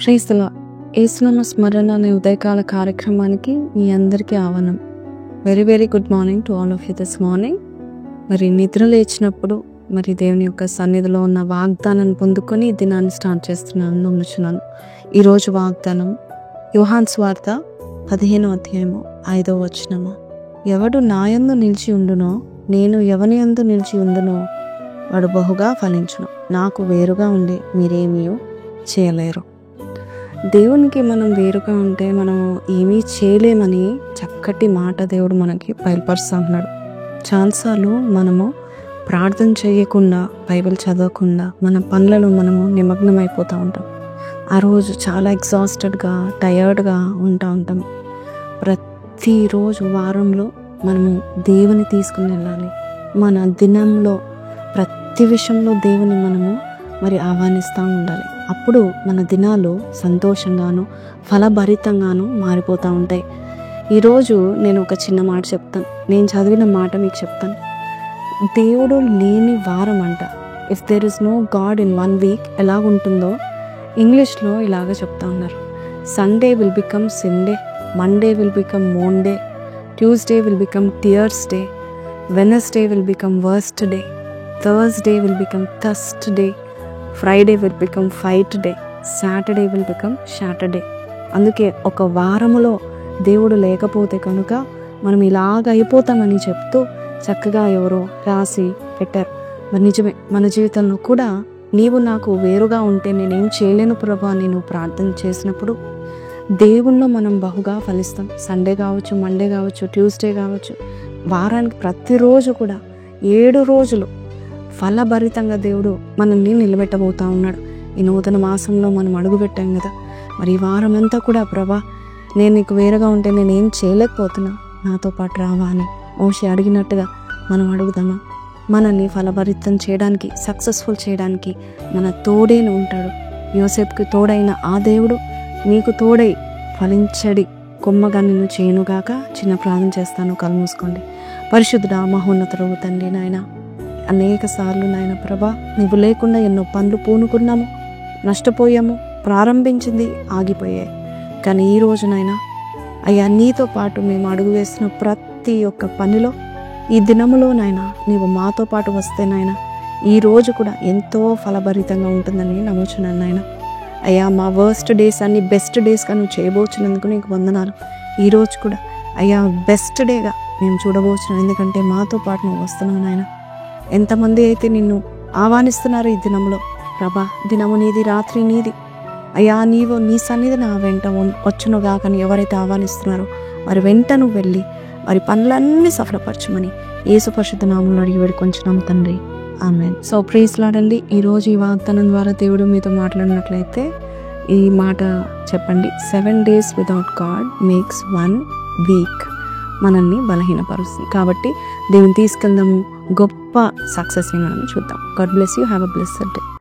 Praise the lord. యేసునామ స్మరణ అనే ఉదయకాల కార్యక్రమానికి మీ అందరికీ ఆహ్వానం. Very good morning to all of you this morning. మరి నిద్ర లేచినప్పుడు మరి దేవుని యొక్క సన్నిధిలో ఉన్న వాగ్దానాన్ని పొందుకొని ఈ దినాన్ని స్టార్ట్ చేస్తున్నాను నమ్ముచున్నాను. ఈరోజు వాగ్దానం యోహాను సువార్త 15వ అధ్యాయము 5వ వచనము. ఎవడు నాయందు నిలిచి ఉండునో, నేను ఎవని యందు నిలిచి ఉండునో వాడు బహుగా ఫలించును. నాకు వేరుగా ఉండి మీరేమీ చేయలేరు. దేవునికి మనం వేరుగా ఉంటే మనము ఏమీ చేయలేమని చక్కటి మాట దేవుడు మనకి బయలుపరుస్తున్నాడు. చాలాసార్లు మనము ప్రార్థన చేయకుండా, బైబిల్ చదవకుండా మన పనులలో మనము నిమగ్నం అయిపోతూ ఉంటాం. ఆ రోజు చాలా ఎగ్జాస్టెడ్గా, టయర్డ్గా ఉంటాం. ప్రతిరోజు వారంలో మనము దేవుని తీసుకుని వెళ్ళాలి. మన దినంలో ప్రతి విషయంలో దేవుని మనము మరి ఆహ్వానిస్తూ ఉండాలి. అప్పుడు మన దినాలు సంతోషంగాను ఫలభరితంగాను మారిపోతూ ఉంటాయి. ఈరోజు నేను ఒక చిన్న మాట చెప్తాను. నేను చదివిన మాట మీకు చెప్తాను. దేవుడు లేని వారం అంట. If there is no god in 1 week ఎలాగుంటుందో ఇంగ్లీష్లో ఇలాగ చెప్తా ఉన్నారు. Sunday will become Sinday, Monday will become Moanday, Tuesday will become tears day, Wednesday will become worst day, Thursday will become thirst day, Friday will become fight day, Saturday will become Shatterday. అందుకే ఒక వారములో దేవుడు లేకపోతే కనుక మనం ఇలాగ అయిపోతామని చెప్తూ చక్కగా ఎవరో రాసి పెట్టారు. మరి నిజమే, మన జీవితంలో కూడా నీవు నాకు వేరుగా ఉంటే నేనేం చేయలేను ప్రభా అని నువ్వు ప్రార్థన చేసినప్పుడు దేవుల్లో మనం బహుగా ఫలిస్తాం. సండే కావచ్చు, మండే కావచ్చు, ట్యూస్డే కావచ్చు, వారానికి ప్రతిరోజు కూడా 7 రోజులు ఫలభరితంగా దేవుడు మనల్ని నిలబెట్టబోతూ ఉన్నాడు. ఈ నూతన మాసంలో మనం అడుగుపెట్టాం కదా. మరి ఈ వారం అంతా కూడా ప్రభా నేను నీకు వేరుగా ఉంటే నేనేం చేయలేకపోతున్నా, నాతో పాటు రావా అని మోషే అడిగినట్టుగా మనం అడుగుదామా? మనల్ని ఫలభరితం చేయడానికి, సక్సెస్ఫుల్ చేయడానికి మన తోడేను ఉంటాడు. యోసేపుకి తోడైన ఆ దేవుడు నీకు తోడై ఫలించడి కొమ్మగా నిన్ను చేయనుగాక. చిన్న ప్రార్థన చేస్తాను, కళ్ళు మూసుకోండి. పరిశుద్ధుడా, మహోన్నతుడు తండ్రి, నాయన అనేక సార్లు నాయన ప్రభా నువ్వు లేకుండా ఎన్నో పనులు పూనుకున్నాము, నష్టపోయాము, ప్రారంభించింది ఆగిపోయాయి. కానీ ఈ రోజు నాయన అయ్యా నీతో పాటు మేము అడుగు వేసిన ప్రతి ఒక్క పనిలో ఈ దినములో నాయన నీవు మాతో పాటు వస్తే నాయన ఈ రోజు కూడా ఎంతో ఫలభరితంగా ఉంటుందని నమ్ముచున్నాను నాయన. అయ్యా మా వర్స్ట్ డేస్ అన్ని బెస్ట్ డేస్గా నువ్వు చేయబోచున్నందుకు నీకు వందనాలు. ఈరోజు కూడా అయ్యా బెస్ట్ డేగా మేము చూడబోచున్నాం, ఎందుకంటే మాతో పాటు నువ్వు వస్తున్నావు నాయన. ఎంతమంది అయితే నిన్ను ఆహ్వానిస్తున్నారు ఈ దినంలో ప్రభా, దినము నీది, రాత్రి నీది అయ్యా, నీవు నీ సన్నిధి నా వెంట వచ్చునుగా. కానీ ఎవరైతే ఆహ్వానిస్తున్నారో వారి వెంట నువ్వు వెళ్ళి వారి పనులన్నీ సఫలపరచమని యేసు పరిశుద్ధ నామములో అడిగి వేడుకొంచున్నాము తండ్రి, ఆమేన్. సో ప్రైజ్ లార్డ్ అండి. ఈరోజు ఈ వాగ్దానం ద్వారా దేవుడు మీతో మాట్లాడినట్లయితే ఈ మాట చెప్పండి. 7 days without God makes 1 week. మనల్ని బలహీనపరుస్తుంది. కాబట్టి దేవుని తీసుకెళ్దాము, గొప్ప సక్సెస్ని మనం చూద్దాం. God bless you. Have a blessed day.